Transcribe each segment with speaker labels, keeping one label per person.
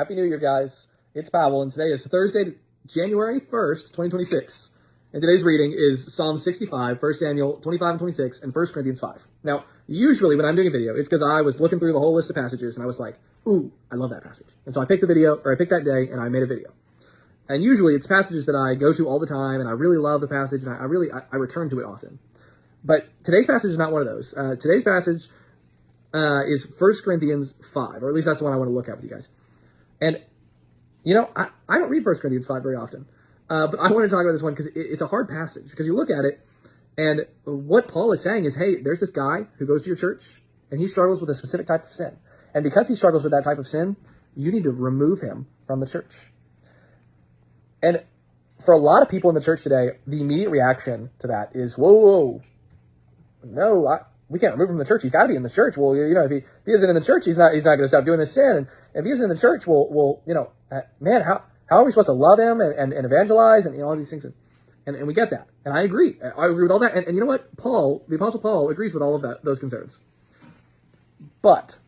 Speaker 1: Happy New Year, guys. It's Powell, and today is Thursday, January 1st, 2026. And today's reading is Psalm 65, 1 Samuel 25 and 26, and 1 Corinthians 5. Now, usually when I'm doing a video, it's because I was looking through the whole list of passages, and I was like, ooh, I love that passage. And so I picked that day, and I made a video. And usually it's passages that I go to all the time, and I really love the passage, and I return to it often. But today's passage is not one of those. Today's passage is 1 Corinthians 5, or at least that's the one I want to look at with you guys. And, you know, I don't read 1 Corinthians 5 very often, but I want to talk about this one because it's a hard passage, because you look at it, and what Paul is saying is, hey, there's this guy who goes to your church, and he struggles with a specific type of sin. And because he struggles with that type of sin, you need to remove him from the church. And for a lot of people in the church today, the immediate reaction to that is, whoa, no, we can't remove him from the church. He's got to be in the church. Well, you know, if he isn't in the church, he's not going to stop doing this sin. And if he isn't in the church, well, you know, man, how are we supposed to love him and evangelize and, you know, all these things? And we get that. And I agree. I agree with all that. And you know what? The Apostle Paul agrees with all of those concerns. But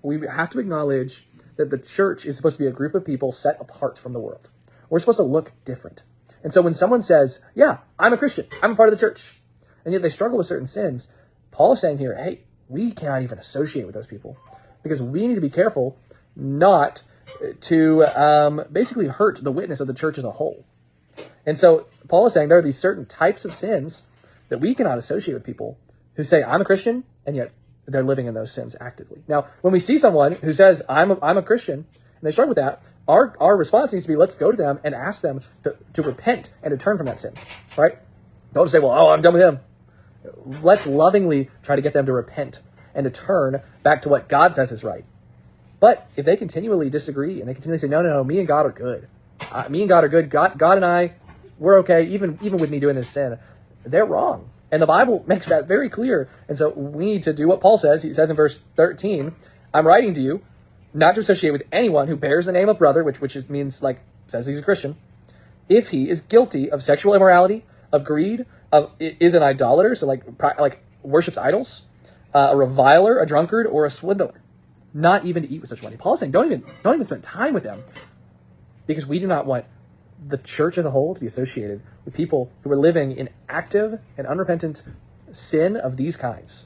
Speaker 1: we have to acknowledge that the church is supposed to be a group of people set apart from the world. We're supposed to look different. And so when someone says, yeah, I'm a Christian, I'm a part of the church, and yet they struggle with certain sins, Paul is saying here, hey, we cannot even associate with those people because we need to be careful not to basically hurt the witness of the church as a whole. And so Paul is saying there are these certain types of sins that we cannot associate with people who say, I'm a Christian, and yet they're living in those sins actively. Now, when we see someone who says, I'm a Christian, and they struggle with that, our response needs to be, let's go to them and ask them to repent and to turn from that sin, right? Don't just say, well, I'm done with him. Let's lovingly try to get them to repent and to turn back to what God says is right. But if they continually disagree and they continually say, no, me and God are good. Me and God are good. God and I, we're okay. Even with me doing this sin, they're wrong. And the Bible makes that very clear. And so we need to do what Paul says. He says in verse 13, I'm writing to you not to associate with anyone who bears the name of brother, which means, like, says he's a Christian, if he is guilty of sexual immorality, of greed, is an idolater, so like worships idols, a reviler, a drunkard, or a swindler. Not even to eat with such money. Paul is saying, don't even spend time with them, because we do not want the church as a whole to be associated with people who are living in active and unrepentant sin of these kinds.